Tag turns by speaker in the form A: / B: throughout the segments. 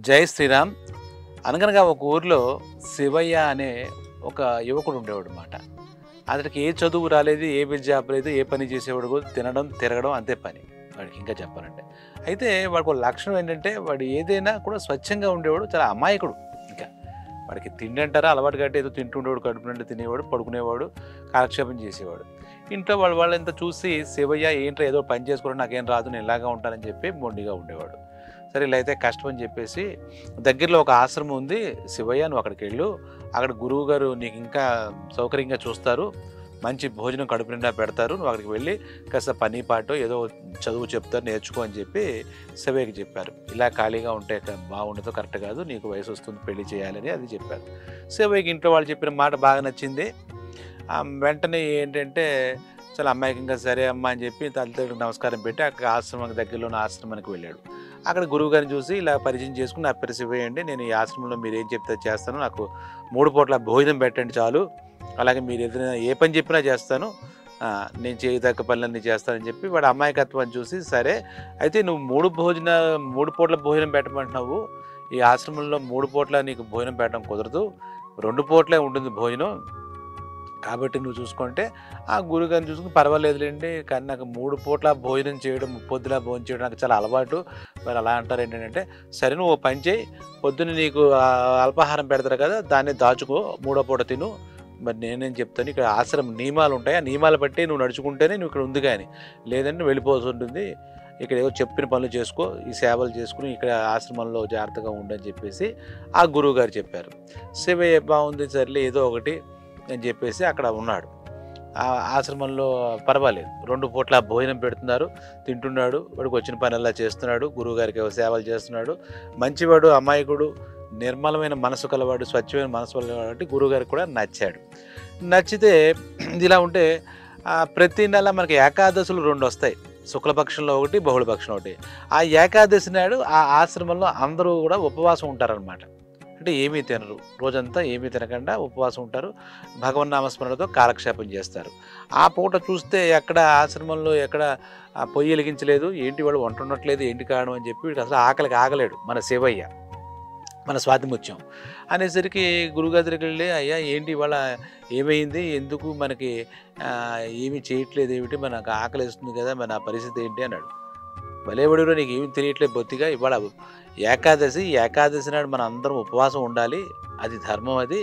A: జై శ్రీరామ్. అనగనగా ఒక ఊరిలో శివయ్య అనే ఒక యువకుడు ఉండేవాడు అన్నమాట. అతనికి ఏ చదువు రాలేదు, ఏ విద్య ఆపలేదు, ఏ పని చేసేవాడు కూడా తినడం తిరగడం అంతే పని వాడికి, ఇంకా చెప్పాలంటే. అయితే వాడికి ఒక లక్షణం ఏంటంటే వాడు ఏదైనా కూడా స్వచ్ఛంగా ఉండేవాడు, చాలా అమాయకుడు. ఇంకా వాడికి తిండి అంటారా అలవాటు కట్టి ఏదో తింటుండేవాడు, కడుపు నిండా తినేవాడు, పడుకునేవాడు, కాలక్షేపం చేసేవాడు. ఇంట్లో వాళ్ళంతా చూసి శివయ్య ఏంటో ఏదో పని చేసుకోవడం నాకేం రాదు, నేను ఇలాగా ఉంటానని చెప్పి మొండిగా ఉండేవాడు. సరే ఇలా అయితే కష్టం అని చెప్పేసి దగ్గరలో ఒక ఆశ్రమం ఉంది, శివయ్య నువ్వు అక్కడికి వెళ్ళు, అక్కడ గురువు గారు నీకు ఇంకా సౌకర్యంగా చూస్తారు, మంచి భోజనం కడుపు నిండా పెడతారు, నువ్వు అక్కడికి వెళ్ళి కాస్త పని పాటో ఏదో చదువు చెప్తారు, నేర్చుకో అని చెప్పి శివయ్యకి చెప్పారు. ఇలా ఖాళీగా ఉంటే బాగుండదు, కరెక్ట్ కాదు, నీకు వయసు వస్తుంది, పెళ్లి చేయాలని అది చెప్పారు. శివయ్యకి ఇంట్లో వాళ్ళు చెప్పిన మాట బాగా నచ్చింది. వెంటనే ఏంటంటే చాలా అమాయకంగా సరే అమ్మ అని చెప్పి తల్లిదండ్రులకు నమస్కారం పెట్టి అక్కడ ఆశ్రమం దగ్గరలో ఉన్న ఆశ్రమానికి వెళ్ళాడు. అక్కడ గురువుగారిని చూసి ఇలా పరిచయం చేసుకుని, నా పేరు శివయ్య అండి, నేను ఈ ఆశ్రమంలో మీరు ఏం చెప్తే చేస్తాను, నాకు 3 పూట్ల భోజనం పెట్టండి చాలు, అలాగే మీరు ఏదైనా ఏ పని చెప్పినా చేస్తాను, నేను చేయదగ్గ పనులన్నీ చేస్తానని చెప్పి వాడు అమాయకత్వాన్ని చూసి సరే అయితే నువ్వు 3 పూట్ల భోజనం పెట్టమంటున్నావు, ఈ ఆశ్రమంలో 3 పూట్ల నీకు భోజనం పెట్టడం కుదరదు, 2 పూట్లే ఉంటుంది భోజనం, కాబట్టి నువ్వు చూసుకుంటే ఆ గురుగారిని చూసుకుని పర్వాలేదులేండి, కానీ నాకు 3 పూట్ల భోజనం చేయడం, పొద్దున భోజనం చేయడం నాకు చాలా అలవాటు, మరి అలా అంటారు ఏంటంటే సరే నువ్వు పని చేయి, పొద్దున్న నీకు అల్పాహారం పెడతారు కదా దాన్ని దాచుకో, 3వ పూట తిను, మరి నేనేం చెప్తాను, ఇక్కడ ఆశ్రమం నియమాలు ఉంటాయి, ఆ నియమాలు బట్టి నువ్వు నడుచుకుంటేనే నువ్వు ఇక్కడ ఉంది, కానీ లేదంటే వెళ్ళిపోవాల్సి ఉంటుంది, ఇక్కడ ఏదో చెప్పిన పనులు చేసుకో, ఈ సేవలు చేసుకుని ఇక్కడ ఆశ్రమంలో జాగ్రత్తగా ఉండని చెప్పేసి ఆ గురువు గారు చెప్పారు. శివయ్య బాగుంది సర్లే ఏదో ఒకటి అని చెప్పేసి అక్కడ ఉన్నాడు. ఆ ఆశ్రమంలో పర్వాలేదు, 2 పూట్ల భోజనం పెడుతున్నారు, తింటున్నాడు, వాడికి వచ్చిన పని అలా చేస్తున్నాడు, గురువుగారికి సేవలు చేస్తున్నాడు, మంచివాడు, అమాయకుడు, నిర్మలమైన మనసు కలవాడు, స్వచ్ఛమైన మనసు కలవాడు కాబట్టి గురువుగారికి కూడా నచ్చాడు. నచ్చితే ఇలా ఉంటే ప్రతి నెల మనకి ఏకాదశులు 2 వస్తాయి, శుక్లపక్షంలో ఒకటి, బహుళపక్షంలో ఒకటి. ఆ ఏకాదశి నాడు ఆ ఆశ్రమంలో అందరూ కూడా ఉపవాసం ఉంటారనమాట. అంటే ఏమీ తినరు, రోజంతా ఏమీ తినకుండా ఉపవాసం ఉంటారు, భగవన్నామస్మరణతో కాలక్షేపం చేస్తారు. ఆ పూట చూస్తే ఎక్కడ ఆశ్రమంలో ఎక్కడ పొయ్యి వెలిగించలేదు, ఏంటి వాడు వంట ఉండట్లేదు, ఏంటి కారణం అని చెప్పి వీడికి అసలు ఆకలికి ఆగలేడు మన శివయ్య, మన స్వాతిముత్యం. అనేసరికి గురుగారి దగ్గరికి వెళ్ళి అయ్యా ఏంటి ఇవాళ ఏమైంది, ఎందుకు మనకి ఏమీ చేయట్లేదు ఏమిటి, మనకు ఆకలి వేస్తుంది కదా, మన పరిస్థితి ఏంటి అన్నాడు. భలేవాడిలో నీకు ఏమి తెలియట్లేదు బొత్తిగా, ఇవాళ ఏకాదశి నాడు మనం అందరం ఉపవాసం ఉండాలి, అది ధర్మం, అది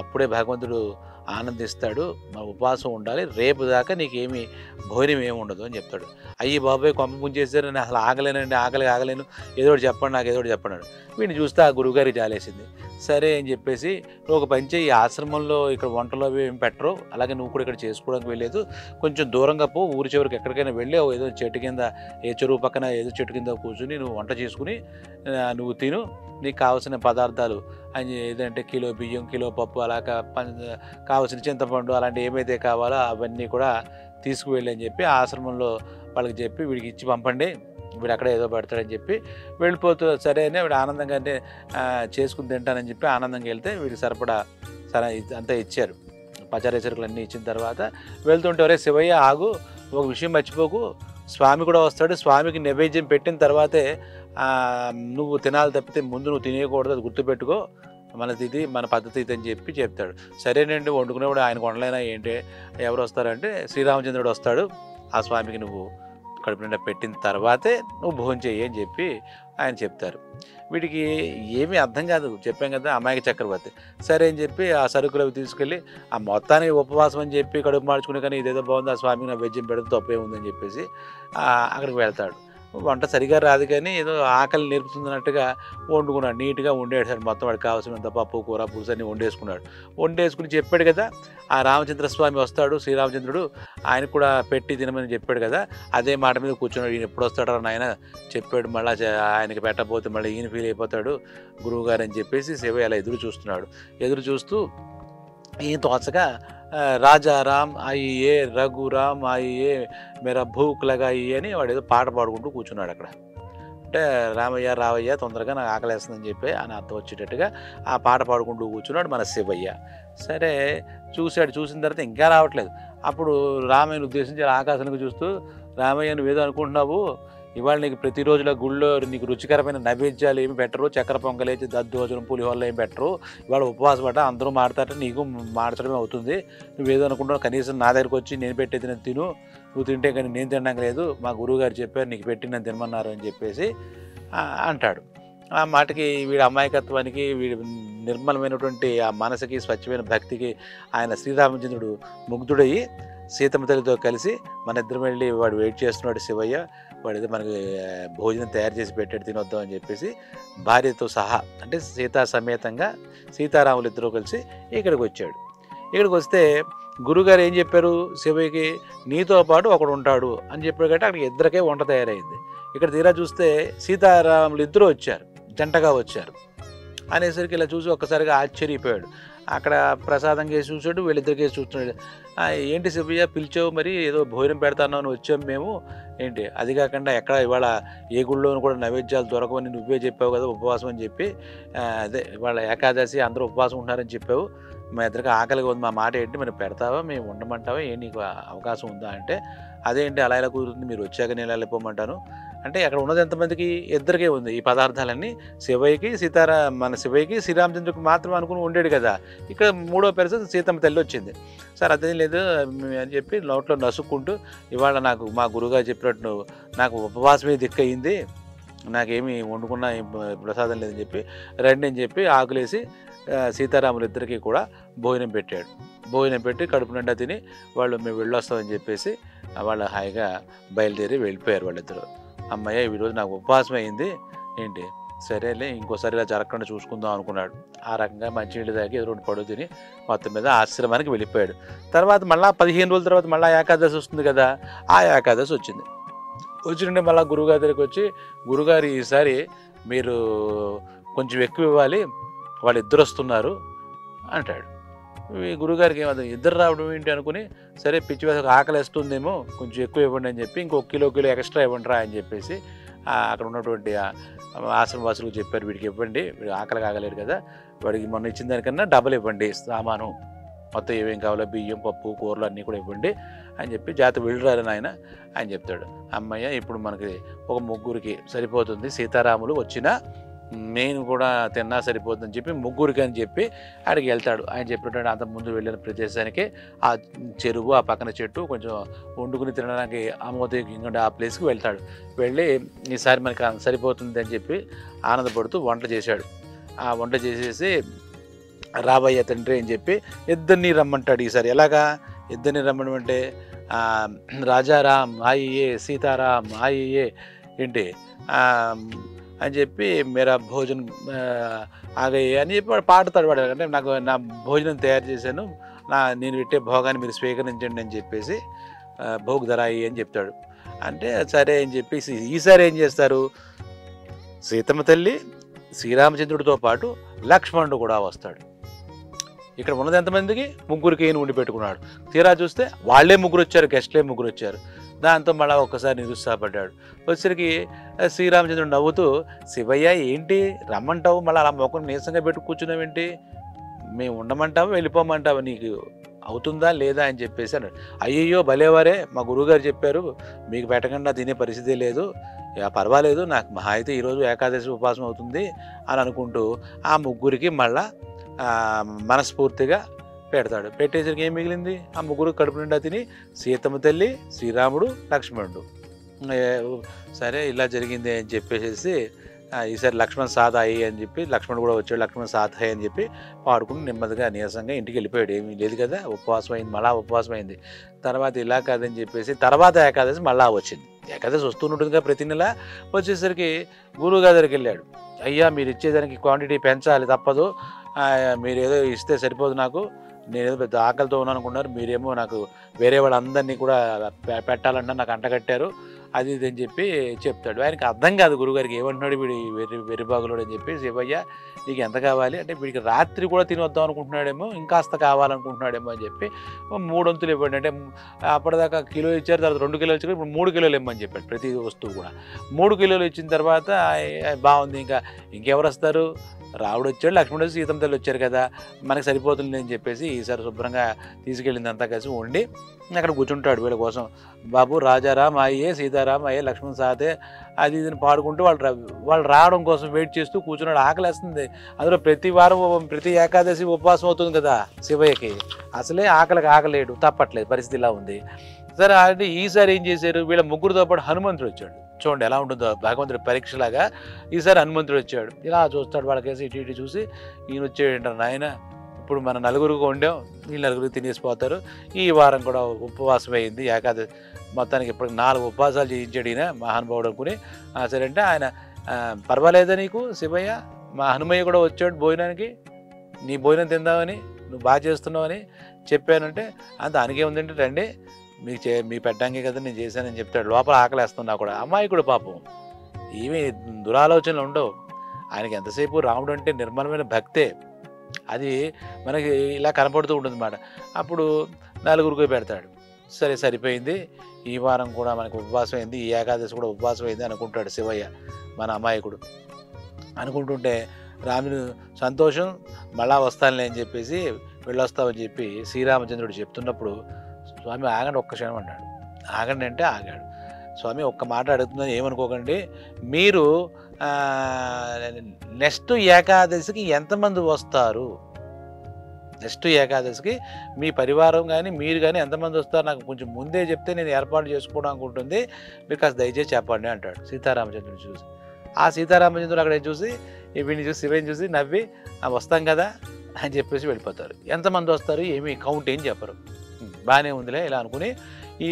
A: అప్పుడే భగవంతుడు ఆనందిస్తాడు, మనం ఉపవాసం ఉండాలి, రేపు దాకా నీకేమి భోజనం ఏమి ఉండదు అని చెప్తాడు. అయ్యి బాబాయ్ కొంప ముంచేసారు, నేను అసలు ఆగలేనండి, ఆగలేను, ఏదో ఒకటి చెప్పండి, నాకు ఏదో ఒకటి చెప్పండి. వీడిని చూస్తే ఆ గురువుగారికి జాలేసింది. సరే అని చెప్పేసి నువ్వు ఒక పని చేయి, ఈ ఆశ్రమంలో ఇక్కడ వంటలు అవి ఏమి పెట్టరు, అలాగే నువ్వు కూడా ఇక్కడ చేసుకోవడానికి వెళ్ళలేదు, కొంచెం దూరంగా పో, ఊరి చివరికి ఎక్కడికైనా వెళ్ళి ఏదో చెట్టు కింద, ఏ చెరువు పక్కన ఏదో చెట్టు కింద కూర్చుని నువ్వు వంట చేసుకుని నువ్వు తిను, నీకు కావాల్సిన పదార్థాలు అని ఏదంటే కిలో బియ్యం, కిలో పప్పు, అలా కావాల్సిన చింతపండు అలాంటి ఏమైతే కావాలో అవన్నీ కూడా తీసుకువెళ్ళి అని చెప్పి ఆశ్రమంలో వాళ్ళకి చెప్పి వీడికి ఇచ్చి పంపండి, వీడు అక్కడ ఏదో పెడతాడని చెప్పి వెళ్ళిపోతూ సరే అని వీడు ఆనందంగా అంటే చేసుకుని తింటానని చెప్పి ఆనందంగా వెళ్తే వీడికి సరిపడా సరే అంతా ఇచ్చారు, పచారేసరుకులు అన్నీ ఇచ్చిన తర్వాత వెళ్తుంటే ఒరే శివయ్య ఆగు, ఒక విషయం మర్చిపోకు, స్వామి కూడా వస్తాడు, స్వామికి నైవేద్యం పెట్టిన తర్వాతే నువ్వు తినాలి తప్పితే ముందు నువ్వు తినేయకూడదు, అది గుర్తుపెట్టుకో, మనది ఇది, మన పద్ధతి ఇది అని చెప్పి చెప్తాడు. సరేనండి వండుకునేవాడు ఆయనకు వండలేనా ఏంటి, ఎవరు వస్తారంటే శ్రీరామచంద్రుడు వస్తాడు, ఆ స్వామికి నువ్వు కడుపు నిండా పెట్టిన తర్వాతే నువ్వు భోజనం చెయ్యి అని చెప్పి ఆయన చెప్తారు. వీడికి ఏమీ అర్థం కాదు, చెప్పాం కదా అమాయక చక్రవర్తి. సరే అని చెప్పి ఆ సరుకులు అవి తీసుకెళ్ళి ఆ మొత్తానికి ఉపవాసం అని చెప్పి కడుపు మార్చుకునే, కానీ ఇదేదో బాగుంది, ఆ స్వామికి నైవేద్యం పెడితే తప్పే ఉందని చెప్పేసి అక్కడికి వెళ్తాడు. వంట సరిగా రాదు కానీ ఏదో ఆకలి నేర్పుతున్నట్టుగా వండుకున్నాడు, నీట్గా వండేసాడు, మొత్తం వాడికి కావాల్సినంత పప్పు కూర పులుసు అన్నీ వండేసుకుని చెప్పాడు కదా, ఆ రామచంద్రస్వామి వస్తాడు, శ్రీరామచంద్రుడు, ఆయన కూడా పెట్టి తినమని చెప్పాడు కదా, అదే మాట మీద కూర్చున్నాడు. ఈయన ఎప్పుడు వస్తాడో ఆయన చెప్పాడు, మళ్ళీ ఆయనకి పెట్టకపోతే మళ్ళీ ఈయన ఫీల్ అయిపోతాడు గురువుగారు అని చెప్పేసి శివయ్య అలా ఎదురు చూస్తూ ఈయన తోచగా రాజా రామ్ ఆయియే, రఘురామ్ ఆయియే, మేరా భూక్ లగాయి అని వాడు ఏదో పాట పాడుకుంటూ కూర్చున్నాడు అక్కడ. అంటే రామయ్య రావయ్య తొందరగా నాకు ఆకలేస్తుందని చెప్పి అని అర్థం వచ్చేటట్టుగా ఆ పాట పాడుకుంటూ కూర్చున్నాడు మన శివయ్య. సరే చూసిన తర్వాత ఇంకా రావట్లేదు. అప్పుడు రామయ్యను ఉద్దేశించి ఆకాశానికి చూస్తూ, రామయ్య నువ్వేదో అనుకుంటున్నావు, ఇవాళ నీకు ప్రతిరోజుల గుళ్ళో నీకు రుచికరమైన నైవేద్యాలు ఏమి పెట్టరు, చక్కెర పొంగలేసి దద్దోజనం పులిహోరలు ఏమి పెట్టరు, ఇవాళ ఉపవాసం పట్ట అందరూ మాడతారట, నీకు మార్చడమే అవుతుంది, నువ్వేదో అనుకుంటున్నావు, కనీసం నా దగ్గరికి వచ్చి నేను పెట్టేది నేను తిను, నువ్వు తింటే కానీ నేను తినడం లేదు, మా గురువుగారు చెప్పారు నీకు పెట్టి నన్ను తినమన్నారు అని చెప్పేసి అంటాడు. ఆ మాటకి వీడి అమాయకత్వానికి, వీడి నిర్మలమైనటువంటి ఆ మనసుకి, స్వచ్ఛమైన భక్తికి ఆయన శ్రీరామచంద్రుడు ముగ్ధుడయ్యి సీతమ్మ తల్లితో కలిసి మన ఇద్దరం వెళ్ళి వాడు వెయిట్ చేస్తున్నాడు శివయ్య, వాడితో మనకి భోజనం తయారు చేసి పెట్టాడు తినొద్దాం అని చెప్పేసి భార్యతో సహా అంటే సీతా సమేతంగా సీతారాములు ఇద్దరూ కలిసి ఇక్కడికి వచ్చాడు. ఇక్కడికి వస్తే గురుగారు ఏం చెప్పారు శివయ్యకి, నీతో పాటు ఒకడు ఉంటాడు అని చెప్పాడు. కాబట్టి అక్కడికి ఇద్దరికే వంట తయారైంది. ఇక్కడ తీరా చూస్తే సీతారాములు ఇద్దరు వచ్చారు, జంటగా వచ్చారు అనేసరికి ఇలా చూసి ఒక్కసారిగా ఆశ్చర్యపోయాడు. అక్కడ ప్రసాదం కేసి చూసాడు, వీళ్ళిద్దరికే చూస్తున్నాడు. ఏంటి శివయ్య పిలిచావు, మరి ఏదో భోజనం పెడతాను వచ్చాము మేము, ఏంటి అది కాకుండా ఎక్కడ ఇవాళ ఏ గుళ్ళోనూ కూడా నైవేద్యాలు దొరకవని నువ్వే చెప్పావు కదా ఉపవాసం అని చెప్పి, అదే ఇవాళ ఏకాదశి అందరూ ఉపవాసం ఉంటున్నారని చెప్పావు, మా ఇద్దరికి ఆకలిగా ఉంది, మా మాట ఏంటి మరి పెడతావా, మేము ఉండమంటావా, ఏ నీకు అవకాశం ఉందా అంటే, అదేంటి అలా ఎలా కుదురుతుంది, మీరు వచ్చాక నేను వెళ్ళిపోమంటాను అంటే, అక్కడ ఉన్నది ఎంతమందికి, ఇద్దరికే ఉంది ఈ పదార్థాలన్నీ, శివయ్యకి మన శివయ్యకి శ్రీరామచంద్రుడికి మాత్రం అనుకుని ఉండేడు కదా. ఇక్కడ మూడో పరిస్థితి సీతమ్మ తల్లి వచ్చింది. సార్ అదేం లేదు అని చెప్పి నోట్లో నసుక్కుంటూ, ఇవాళ నాకు మా గురువుగారు చెప్పినట్టు నాకు ఉపవాసమే దిక్కయింది, నాకేమీ వండుకున్న ప్రసాదం లేదని చెప్పి రండి అని చెప్పి ఆకులేసి సీతారాములు ఇద్దరికీ కూడా భోజనం పెట్టాడు. భోజనం పెట్టి కడుపు నిండా తిని వాళ్ళు మేము వెళ్ళొస్తామని చెప్పేసి వాళ్ళు హాయిగా బయలుదేరి వెళ్ళిపోయారు వాళ్ళిద్దరు. అమ్మయ్య ఈరోజు నాకు ఉపవాసం అయింది ఏంటి, సరేలే ఇంకోసారి ఇలా జరగకుండా చూసుకుందాం అనుకున్నాడు. ఆ రకంగా మంచినీళ్ళు తాగి ఎదురు పడు తిని మొత్తం మీద ఆశ్రమానికి వెళ్ళిపోయాడు. తర్వాత మళ్ళీ 15 రోజుల తర్వాత మళ్ళీ ఏకాదశి వస్తుంది కదా, ఆ ఏకాదశి వచ్చింది. వచ్చిండే మళ్ళీ గురువుగారి దగ్గరికి వచ్చి, గురుగారు ఈసారి మీరు కొంచెం ఎక్కువ ఇవ్వాలి, వాళ్ళు ఇద్దరు వస్తున్నారు అంటాడు. ఈ గురుగారికి ఏమవుతుంది, ఇద్దరు రావడం ఏంటి అనుకుని, సరే పిచ్చి వేస ఆకలి వేస్తుందేమో కొంచెం ఎక్కువ ఇవ్వండి అని చెప్పి ఇంకొక కిలో ఎక్స్ట్రా ఇవ్వండి రా అని చెప్పేసి అక్కడ ఉన్నటువంటి ఆశ్రమవాసులకు చెప్పారు, వీడికి ఇవ్వండి, వీడు ఆకలి కాగలేడు కదా, వాడికి మొన్న ఇచ్చిన దానికన్నా డబల్ ఇవ్వండి సామాను, మొత్తం ఏమేం కావాలో బియ్యం పప్పు కూరలు అన్నీ కూడా ఇవ్వండి అని చెప్పి జాగ్రత్త వెళ్ళరారు నాయన అని చెప్తాడు. అమ్మయ్య ఇప్పుడు మనకి ఒక ముగ్గురికి సరిపోతుంది, సీతారాములు వచ్చినా నేను కూడా తిన్నా సరిపోతుందని చెప్పి ముగ్గురికి అని చెప్పి ఆడికి వెళ్తాడు. ఆయన చెప్పినట్టు అంత ముందు వెళ్ళిన ప్రదేశానికి ఆ చెరువు ఆ పక్కన చెట్టు కొంచెం వండుకుని తినడానికి ఆమోదయోగ్యంగా ఆ ప్లేస్కి వెళ్తాడు. వెళ్ళి ఈసారి మనకి సరిపోతుంది అని చెప్పి ఆనందపడుతూ వంట చేశాడు. ఆ వంట చేసేసి రాబయ్య తండ్రి అని చెప్పి ఇద్దరిని రమ్మంటాడు. ఈసారి ఎలాగా ఇద్దరిని రమ్మమంటే, రాజారాం ఆయియే సీతారాం ఆయియే ఏంటి అని చెప్పి మేరా భోజనం ఆగయ్యే అని చెప్పి వాడు పాడుతాడు. వాడు అంటే నాకు నా భోజనం తయారు చేశాను, నేను పెట్టే భోగాన్ని మీరు స్వీకరించండి అని చెప్పేసి భోగ్ ధరాయి అని చెప్తాడు. అంటే సరే అని చెప్పేసి ఈసారి ఏం చేస్తారు, సీతమ్మ తల్లి శ్రీరామచంద్రుడితో పాటు లక్ష్మణుడు కూడా వస్తాడు. ఇక్కడ ఉన్నది ఎంతమందికి, ముగ్గురికి ఈయన ఉండి పెట్టుకున్నాడు. తీరా చూస్తే వాళ్ళే ముగ్గురు వచ్చారు, గెస్ట్లే ముగ్గురు వచ్చారు. దాంతో మళ్ళీ ఒక్కసారి నిరుత్సాహపడ్డాడు. వచ్చేసరికి శ్రీరామచంద్రుడు నవ్వుతూ, శివయ్య ఏంటి రమ్మంటావు, మళ్ళీ అలా మొక్కను నీరసంగా పెట్టి కూర్చున్నావేంటి, మేము ఉండమంటావా వెళ్ళిపోమంటావా, నీకు అవుతుందా లేదా అని చెప్పేసి అన్నాడు. అయ్యయ్యో భలేవారే, మా గురువుగారు చెప్పారు మీకు పెట్టకుండా తినే పరిస్థితి లేదు, పర్వాలేదు, నాకు మహా అయితే ఈరోజు ఏకాదశి ఉపవాసం అవుతుంది అని అనుకుంటూ ఆ ముగ్గురికి మళ్ళా మనస్ఫూర్తిగా పెడతాడు. పెట్టేసరికి ఏం మిగిలింది, ఆ ముగ్గురు కడుపు నిండా తిని సీతమ్మ తల్లి శ్రీరాముడు లక్ష్మణుడు. సరే ఇలా జరిగింది అని చెప్పేసి ఈసారి లక్ష్మణ్ సాధ అయ్యి అని చెప్పి లక్ష్మణుడు కూడా వచ్చాడు, లక్ష్మణ్ సాధ అయ్యి అని చెప్పి పాడుకుని నెమ్మదిగా నీరసంగా ఇంటికి వెళ్ళిపోయాడు. ఏమీ లేదు కదా, ఉపవాసం అయింది, మళ్ళా ఉపవాసం అయింది. తర్వాత ఇలా కాదని చెప్పేసి తర్వాత ఏకాదశి మళ్ళా వచ్చింది. ఏకాదశి వస్తుంటుందిగా ప్రతి నెల. వచ్చేసరికి గురువు గారి దగ్గరికి వెళ్ళాడు. అయ్యా మీరు ఇచ్చేదానికి క్వాంటిటీ పెంచాలి తప్పదు, మీరు ఏదో ఇస్తే సరిపోదు, నాకు నేనేదో పెద్ద ఆకలితో ఉన్నాను అనుకున్నారు, మీరేమో నాకు వేరే వాళ్ళందరినీ కూడా పెట్టాలన్నా నాకు అంటగట్టారు, అది ఇది అని చెప్పి చెప్తాడు. ఆయనకి అర్థం కాదు గురుగారికి, ఏమంటున్నాడు వీడి వెర్రిబాగులోడు అని చెప్పి. శివయ్య నీకు ఎంత కావాలి అంటే, వీడికి రాత్రి కూడా తినొద్దాం అనుకుంటున్నాడేమో, ఇంకాస్త కావాలనుకుంటున్నాడేమో అని చెప్పి 3 వంతులు ఇవ్వండి అంటే, అప్పటిదాకా కిలో ఇచ్చారు, తర్వాత 2 కిలోలు ఇచ్చారు, ఇప్పుడు 3 కిలోలు ఇమ్మని చెప్పాడు. ప్రతి వస్తువు కూడా 3 కిలోలు ఇచ్చిన తర్వాత బాగుంది, ఇంకెవరు వస్తారు, రాముడు వచ్చాడు, లక్ష్మణుడు వచ్చి, సీతమ్మ తల్లి వచ్చారు కదా, మనకి సరిపోతుంది అని చెప్పేసి ఈసారి శుభ్రంగా తీసుకెళ్ళిందంతా కలిసి వండి అక్కడ కూర్చుంటాడు వీళ్ళ కోసం. బాబు రాజారాం అయ్యే, సీతారాం అయ్యే, లక్ష్మణ్ సాతే అది ఇదిని పాడుకుంటూ వాళ్ళు రావడం కోసం వెయిట్ చేస్తూ కూర్చున్నాడు. ఆకలేస్తుంది. అందులో ప్రతి వారం ప్రతి ఏకాదశి ఉపవాసం అవుతుంది కదా శివయ్యకి. అసలే ఆకలేడు, తప్పట్లేదు, పరిస్థితి ఇలా ఉంది. సరే అంటే ఈసారి ఏం చేశారు, వీళ్ళ ముగ్గురితో పాటు హనుమంతుడు వచ్చాడు. చూడండి ఎలా ఉంటుందో భగవంతుడి పరీక్షలాగా. ఈసారి హనుమంతుడు వచ్చాడు. ఇలా చూస్తాడు వాళ్ళకేసి, ఇటు ఇటు చూసి, ఈయన వచ్చాడంటారు, నాయన ఇప్పుడు మన నలుగురికి వండాం, వీళ్ళు నలుగురికి తినేసిపోతారు, ఈ వారం కూడా ఉపవాసం అయింది ఏకాదశి, మొత్తానికి ఇప్పటికి 4 ఉపవాసాలు చేయించాడు ఈయన మహానుభావుడు అనుకుని. సరే అంటే ఆయన పర్వాలేదా నీకు శివయ్య, మా హనుమయ్య కూడా వచ్చాడు భోజనానికి, నీ భోజనం తిందామని, నువ్వు బాగా చేస్తున్నావని చెప్పానంటే, దానికే ఉందంటే రండి మీ పెట్టడానికి కదా నేను చేశానని చెప్తాడు. లోపల ఆకలేస్తున్నా కూడా. అమాయకుడు పాపం, ఏమీ దురాలోచనలు ఉండవు ఆయనకి. ఎంతసేపు రాముడు అంటే నిర్మలమైన భక్తే, అది మనకి ఇలా కనపడుతూ ఉంటుంది అన్నమాట. అప్పుడు నలుగురికి పెడతాడు. సరే సరిపోయింది, ఈ వారం కూడా మనకు ఉపవాసం అయింది, ఈ ఏకాదశి కూడా ఉపవాసం అయింది అనుకుంటాడు శివయ్య, మన అమాయకుడు. అనుకుంటుంటే రాముడు సంతోషం, మళ్ళా వస్తానులే అని చెప్పేసి వెళ్ళొస్తామని చెప్పి శ్రీరామచంద్రుడు చెప్తున్నప్పుడు, స్వామి ఆగండి ఒక్క క్షణం అన్నాడు. ఆగండి అంటే ఆగాడు. స్వామి ఒక్క మాట అడుగుతుందని ఏమనుకోకండి, మీరు నెక్స్ట్ ఏకాదశికి ఎంతమంది వస్తారు, నెక్స్ట్ ఏకాదశికి మీ పరివారం కానీ మీరు కానీ ఎంతమంది వస్తారు నాకు కొంచెం ముందే చెప్తే నేను ఏర్పాటు చేసుకోవడానికి ఉంటుంది, మీరు కాస్త దయచేసి చెప్పండి అంటాడు సీతారామచంద్రుడు చూసి. ఆ సీతారామచంద్రుడు అక్కడ చూసి వీడిని చూసి శివయ్యని చూసి నవ్వి వస్తాం కదా అని చెప్పేసి వెళ్ళిపోతారు. ఎంతమంది వస్తారు ఏమి కౌంట్ ఏం చెప్పరు. బాగానే ఉందిలే ఇలా అనుకుని ఈ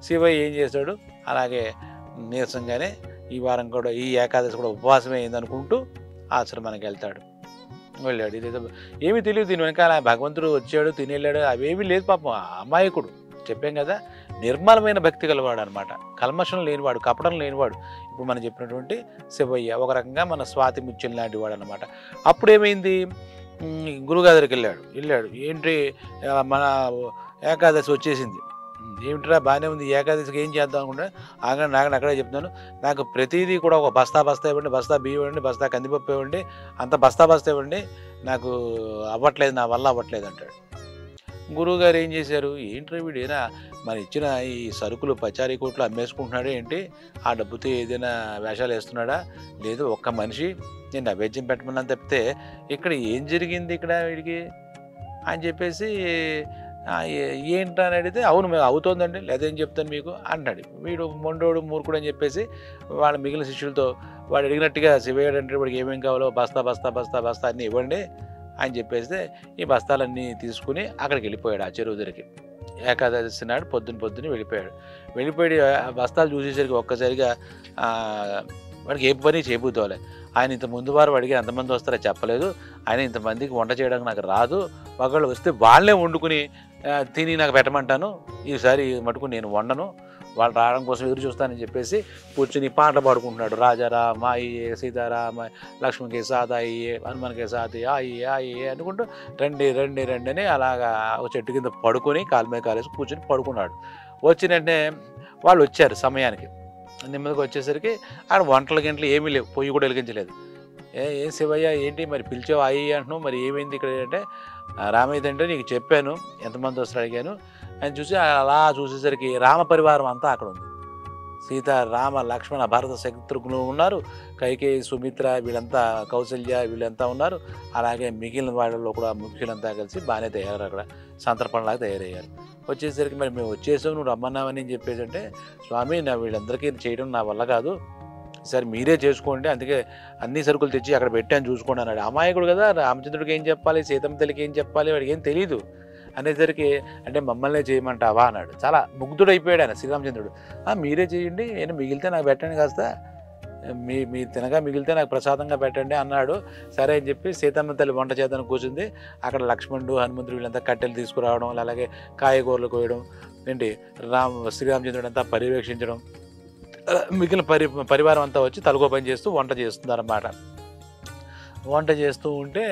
A: శివయ్య ఏం చేశాడు, అలాగే నీరసంగానే ఈ వారం కూడా ఈ ఏకాదశి కూడా ఉపవాసమే అయింది అనుకుంటూ ఆశ్రమానికి వెళ్ళాడు. ఇదేదో ఏమీ తెలియదు దీని వెనకాల భగవంతుడు వచ్చాడు తినేళ్ళాడు అవేమీ లేదు పాపం. అమాయకుడు, చెప్పాం కదా, నిర్మలమైన భక్తి గలవాడు అనమాట, కల్మషం లేనివాడు, కపటం లేనివాడు. ఇప్పుడు మనం చెప్పినటువంటి శివయ్య ఒక రకంగా మన స్వాతి ముత్యం లాంటి వాడు అనమాట. అప్పుడు ఏమైంది, గురుగారి దగ్గరికి వెళ్ళాడు. ఏంటి మన ఏకాదశి వచ్చేసింది, ఏమిట్రా బాగానే ఉంది, ఏకాదశికి ఏం చేద్దాం అనుకుంటే, ఆగండి అక్కడే చెప్తున్నాను, నాకు ప్రతిదీ కూడా ఒక బస్తా ఇవ్వండి, బస్తా బియ్యం ఇవ్వండి, బస్తా కందిపప్పు ఇవ్వండి, అంత బస్తా ఇవ్వండి, నాకు అవ్వట్లేదు, నా వల్ల అవ్వట్లేదు అంటాడు. గురువుగారు ఏం చేశారు, ఏంట్రా వీడేనా మన ఇచ్చిన ఈ సరుకులు పచారీ కోట్లు అమ్మేసుకుంటున్నాడు ఏంటి, ఆ డబ్బుతో ఏదైనా వేషాలు వేస్తున్నాడా, లేదు ఒక్క మనిషి నేను నైవేద్యం పెట్టమని తప్పితే ఇక్కడ ఏం జరిగింది ఇక్కడ వీడికి అని చెప్పేసి ఏంటని అడిగితే, అవును అవుతోందండి, లేదేం చెప్తాను మీకు అంటాడు. వీడు మొండోడు మూర్ఖుడు అని చెప్పేసి వాళ్ళ మిగిలిన శిష్యులతో వాడు అడిగినట్టుగా శివయ్య అంటే వాడికి ఏమేమి కావాలో బస్తా అన్నీ ఇవ్వండి అని చెప్పేస్తే ఈ బస్తాలన్నీ తీసుకుని అక్కడికి వెళ్ళిపోయాడు ఆ చెరువు దగ్గరికి. ఏకాదశి నాడు పొద్దున్న వెళ్ళిపోయి ఆ బస్తాలు చూసేసరికి ఒక్కసారిగా వాడికి ఏ పని చేయబోతోలే. ఆయన ఇంత ముందు వారు అడిగి ఎంతమంది వస్తారో చెప్పలేదు, ఆయన ఇంతమందికి వంట చేయడానికి నాకు రాదు, ఒకళ్ళు వస్తే వాళ్ళే వండుకుని తిని నాకు పెట్టమంటాను, ఈసారి మటుకు నేను వండను, వాళ్ళు రావడం కోసం ఎదురు చూస్తానని చెప్పేసి కూర్చుని పాటలు పాడుకుంటున్నాడు. రాజారామ అయ్యే, సీతారామ, లక్ష్మణ్కి సాత్ అయ్యే, హనుమాన్కి సాత్ అయ్యే అనుకుంటూ రండి అని అలాగా ఒక చెట్టు కింద పడుకొని కాలు మీద కాలేసి కూర్చొని పడుకున్నాడు. వచ్చినంటే వాళ్ళు వచ్చారు సమయానికి. నెమ్మదిగా వచ్చేసరికి ఆడ వంటలు గంటలు ఏమీ లేవు, పొయ్యి కూడా వెలిగించలేదు. ఏం శివయ్య ఏంటి మరి పిలిచావు అయ్యి అంటున్నావు, మరి ఏమైంది ఇక్కడ అంటే, రామయ్య అంటే నీకు చెప్పాను ఎంతమంది వస్తారు అడిగాను అని చూసి అలా చూసేసరికి రామ పరివారం అంతా అక్కడ ఉంది. సీత, రామ, లక్ష్మణ, భరత, శత్రుఘ్నులు ఉన్నారు, కైకేయి, సుమిత్ర, వీళ్ళంతా, కౌసల్య వీళ్ళంతా ఉన్నారు. అలాగే మిగిలిన వాళ్ళలో కూడా ముఖ్యులంతా కలిసి బాగానే తయారు, అక్కడ సంతర్పణలాగా తయారయ్యారు. వచ్చేసరికి మరి మేము వచ్చేసాం నువ్వు రమ్మన్నామని చెప్పేసి అంటే, స్వామి నా వీళ్ళందరికీ చేయడం నా వల్ల కాదు, సరే మీరే చేసుకోండి, అందుకే అన్ని సరుకులు తెచ్చి అక్కడ పెట్టాను చూసుకోండి అన్నాడు. అమాయకుడు కదా, రామచంద్రుడికి ఏం చెప్పాలి, సీతమ్మ తల్లికి ఏం చెప్పాలి, వాడికి ఏం తెలీదు అనేసరికి అంటే మమ్మల్నే చేయమంటావా అన్నాడు. చాలా ముగ్ధుడైపోయాడు ఆయన శ్రీరామచంద్రుడు. మీరే చేయండి, నేను మిగిలితే నాకు పెట్టండి, కాస్త మీ తినగా మిగిలితే నాకు ప్రసాదంగా పెట్టండి అన్నాడు. సరే అని చెప్పి సీతమ్మ తల్లి వంట చేద్దానికి కూర్చుంది. అక్కడ లక్ష్మణుడు, హనుమంతుడు వీళ్ళంతా కట్టెలు తీసుకురావడం, అలాగే కాయగూరలు కోయడం ఏంటి, శ్రీరామచంద్రుడు అంతా పర్యవేక్షించడం, మిగిలిన పరివారం అంతా వచ్చి తలగో పని చేస్తూ వంట చేస్తున్నారన్నమాట. వంట చేస్తూ ఉంటే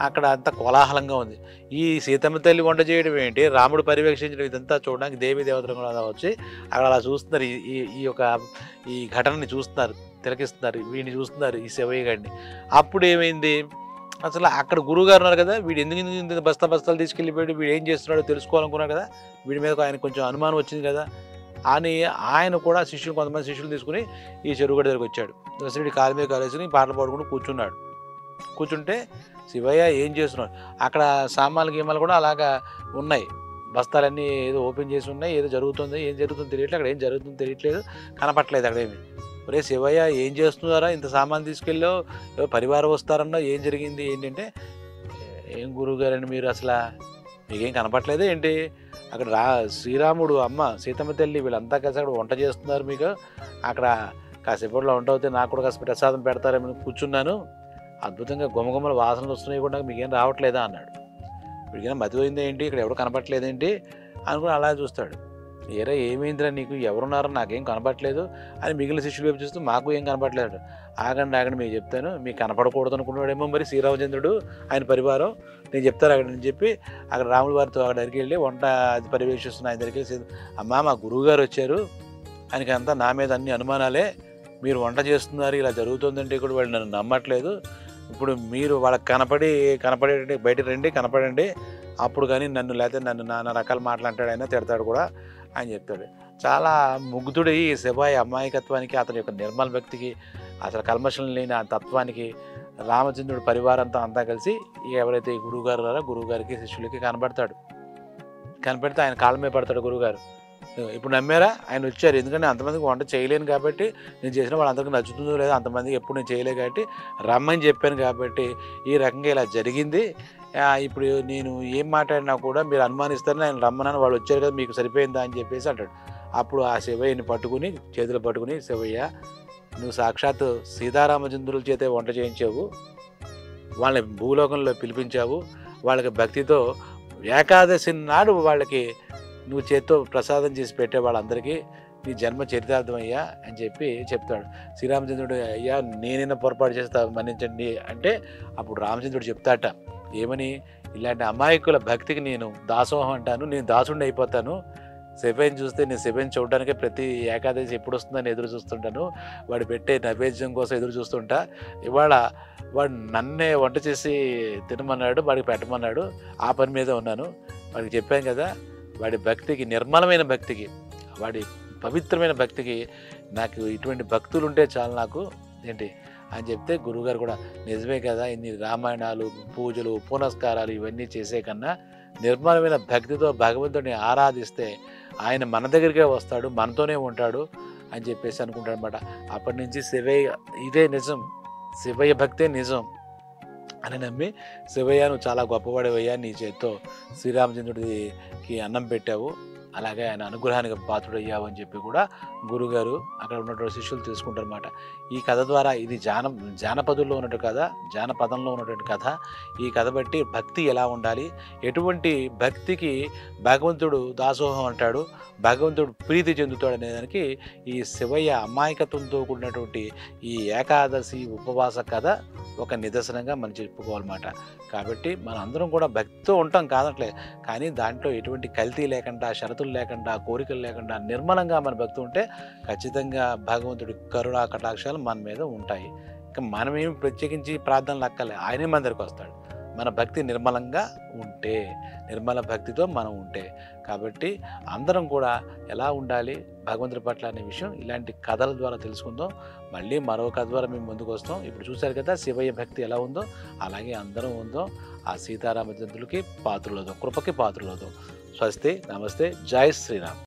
A: అక్కడ అంతా కోలాహలంగా ఉంది. ఈ సీతమ్మ తల్లి వంట చేయడం ఏంటి, రాముడు పర్యవేక్షించడం ఇదంతా చూడడానికి దేవీ దేవతలు కూడా వచ్చి అక్కడ అలా చూస్తున్నారు. ఈ ఈ ఈ యొక్క ఈ ఘటనని చూస్తున్నారు, తిలకిస్తున్నారు. వీడిని చూస్తున్నారు ఈ శివయ్య గారిని. అప్పుడు ఏమైంది, అసలు అక్కడ గురువుగారు ఉన్నారు కదా, వీడు ఎందుకు ఇంత బస్తాలు తీసుకెళ్ళిపోయాడు, వీడు ఏం చేస్తున్నాడో తెలుసుకోవాలనుకున్నారు కదా, వీడి మీద ఆయన కొంచెం అనుమానం వచ్చింది కదా అని ఆయన కూడా కొంతమంది శిష్యులు తీసుకుని ఈ చెరువు గడ్డ దగ్గరికి వచ్చాడు. వీడి కాలు మీద కాలేసుకుని పాటలు పాడుకుంటూ కూర్చున్నాడు. కూర్చుంటే శివయ్య ఏం చేస్తున్నాడు, అక్కడ సామాన్లు గీమాలు కూడా అలాగా ఉన్నాయి, బస్తాలన్నీ ఏదో ఓపెన్ చేసి ఉన్నాయి, ఏదో జరుగుతుంది, ఏం జరుగుతుందో తెలియట్లేదు, అక్కడ ఏం జరుగుతుందో తెలియట్లేదు, కనపట్లేదు అక్కడేమి. ఒరే శివయ్య ఏం చేస్తున్నారా, ఇంత సామాన్ తీసుకెళ్ళావు, పరివారం వస్తారన్నా, ఏం జరిగింది ఏంటంటే, ఏం గురువుగారండి మీరు అసలు మీకేం కనపట్లేదే ఏంటి, అక్కడ శ్రీరాముడు అమ్మ సీతమ్మ తల్లి వీళ్ళంతా కలిసి అక్కడ వంట చేస్తున్నారు, మీకు అక్కడ కాసేపట్లో వంట అవుతే నాకు కూడా కాస్త ప్రసాదం పెడతారేమో కూర్చున్నాను, అద్భుతంగా గుమగుమల వాసనలు వస్తున్నాయి కూడా మీకేం రావట్లేదా అన్నాడు. వీడికైనా మతి పోయింది ఏంటి, ఇక్కడ ఎవరు కనపట్లేదేంటి అనుకుని అలా చూస్తాడు. ఏరా ఏమైందిరా నీకు, ఎవరున్నారో నాకేం కనపట్లేదు అని మిగిలిన శిష్యులు వైపు చూస్తూ మాకు ఏం కనపట్లేదు. ఆగండి మీకు చెప్తాను, మీకు కనపడకూడదు అనుకున్నాడేమో మరి శ్రీరామచంద్రుడు ఆయన పరివారం, నేను చెప్తాను అక్కడ అని చెప్పి అక్కడ రాముల వారితో అక్కడ దగ్గరికి వెళ్ళి వంట అది పర్యవేక్షిస్తున్న ఆయన దగ్గరికి వెళ్ళి, అమ్మా మా గురువుగారు వచ్చారు, ఆయనకి అంతా నా మీద అన్ని అనుమానాలే, మీరు వంట చేస్తున్నారు ఇలా జరుగుతుందంటే కూడా వాళ్ళు నన్ను నమ్మట్లేదు, ఇప్పుడు మీరు వాళ్ళకి కనపడే బయట రండి కనపడండి, అప్పుడు కానీ నన్ను లేకపోతే నన్ను నానా రకాల మాట్లాంటాడు, ఆయన తిడతాడు కూడా అని చెప్తాడు. చాలా ముగ్ధుడు ఈ శివయ్య అమాయకత్వానికి, అతని యొక్క నిర్మల భక్తికి, అసలు కల్మషం లేని ఆ తత్వానికి రామచంద్రుడి పరివారంతో అంతా కలిసి ఎవరైతే ఈ గురువుగారు ఉన్నారో గురువుగారికి శిష్యులకి కనపడితే ఆయన కాళ్ళ మీద పడతాడు గురువుగారు. ఇప్పుడు నమ్మారా, ఆయన వచ్చారు, ఎందుకంటే అంతమందికి వంట చేయలేను కాబట్టి, నేను చేసిన వాళ్ళందరికీ నచ్చుతుందో లేదో అంతమందికి ఎప్పుడు నేను చేయలేదు కాబట్టి రమ్మని చెప్పాను కాబట్టి ఈ రకంగా ఇలా జరిగింది, ఇప్పుడు నేను ఏం మాట్లాడినా కూడా మీరు అనుమానిస్తారని ఆయన రమ్మనని వాళ్ళు వచ్చారు కదా, మీకు సరిపోయిందా అని చెప్పేసి అంటాడు. అప్పుడు ఆ శివయ్యని పట్టుకుని చేతులు పట్టుకుని, శివయ్య నువ్వు సాక్షాత్తు సీతారామచంద్రుల చేతే వంట చేయించావు, వాళ్ళని భూలోకంలో పిలిపించావు, వాళ్ళకి భక్తితో ఏకాదశి నాడు వాళ్ళకి నువ్వు చేత్తో ప్రసాదం చేసి పెట్టే వాళ్ళందరికీ నీ జన్మ చరితార్థమయ్యా అని చెప్పి చెప్తాడు. శ్రీరామచంద్రుడు అయ్యా నేనైనా పొరపాటు చేస్తా మన్నించండి అంటే అప్పుడు రామచంద్రుడు చెప్తాట ఏమని, ఇలాంటి అమాయకుల భక్తికి నేను దాసోహం అంటాను, నేను దాసుడిని అయిపోతాను, శివయ్యని చూస్తే నేను శివయ్యని చూడడానికి ప్రతి ఏకాదశి ఎప్పుడు వస్తుందని ఎదురు చూస్తుంటాను, వాడు పెట్టే నైవేద్యం కోసం ఎదురు చూస్తుంటా, ఇవాళ వాడు నన్నే వంట చేసి తినమన్నాడు, వాడికి పెట్టమన్నాడు, ఆ పని మీద ఉన్నాను, వాడికి చెప్పాను కదా, వాడి భక్తికి నిర్మలమైన భక్తికి వాడి పవిత్రమైన భక్తికి నాకు ఇటువంటి భక్తులు ఉంటే చాలు నాకు ఏంటి అని చెప్తే గురువుగారు కూడా నిజమే కదా, ఇన్ని రామాయణాలు పూజలు పునస్కారాలు ఇవన్నీ చేసే కన్నా నిర్మలమైన భక్తితో భగవంతుడిని ఆరాధిస్తే ఆయన మన దగ్గరికే వస్తాడు, మనతోనే ఉంటాడు అని చెప్పేసి అనుకుంటాడు అనమాట. అప్పటి నుంచి శివయ్య ఇదే నిజం, శివయ్య భక్తే నిజం అని నమ్మి శివయ్య నువ్వు చాలా గొప్పవాడివయ్యా, నీ చేత్తో శ్రీరామచంద్రుడికి అన్నం పెట్టావు, అలాగే ఆయన అనుగ్రహానికి పాత్రుడయ్యావు అని చెప్పి కూడా గురుగారు అక్కడ ఉన్నటువంటి శిష్యులు తెలుసుకుంటారు అన్నమాట. ఈ కథ ద్వారా ఇది జానపదుల్లో ఉన్నటువంటి కథ, జానపదంలో ఉన్నటువంటి కథ. ఈ కథ బట్టి భక్తి ఎలా ఉండాలి, ఎటువంటి భక్తికి భగవంతుడు దాసోహం అంటాడు, భగవంతుడు ప్రీతి చెందుతాడు అనేదానికి ఈ శివయ్య అమాయకత్వంతో కూడినటువంటి ఈ ఏకాదశి ఉపవాస కథ ఒక నిదర్శనంగా మనం చెప్పుకోవాలన్నమాట. కాబట్టి మన అందరం కూడా భక్తితో ఉంటాం కాదట్లే, కానీ దాంట్లో ఎటువంటి కల్తీ లేకుండా, షరతులు లేకుండా, కోరికలు లేకుండా నిర్మలంగా మన భక్తి ఉంటే ఖచ్చితంగా భగవంతుడి కరుణా కటాక్షాలు మన మీద ఉంటాయి. ఇంకా మనమేమి ప్రత్యేకించి ప్రార్థనలు అక్కలే, ఆయనే మన దగ్గరికి వస్తాడు మన భక్తి నిర్మలంగా ఉంటే, నిర్మల భక్తితో మనం ఉంటే. కాబట్టి అందరం కూడా ఎలా ఉండాలి భగవంతుడి పట్ల అనే విషయం ఇలాంటి కథల ద్వారా తెలుసుకుందాం. మళ్ళీ మరో కథ ద్వారా మేము ముందుకు వస్తాం. ఇప్పుడు చూశారు కదా శివయ్య భక్తి ఎలా ఉందో, అలాగే అందరం ఉందో ఆ సీతారామచంద్రులకి పాత్రులవుదాం, కృపకి పాత్రులవుదాం. స్వస్తి, నమస్తే, జై శ్రీరామ్.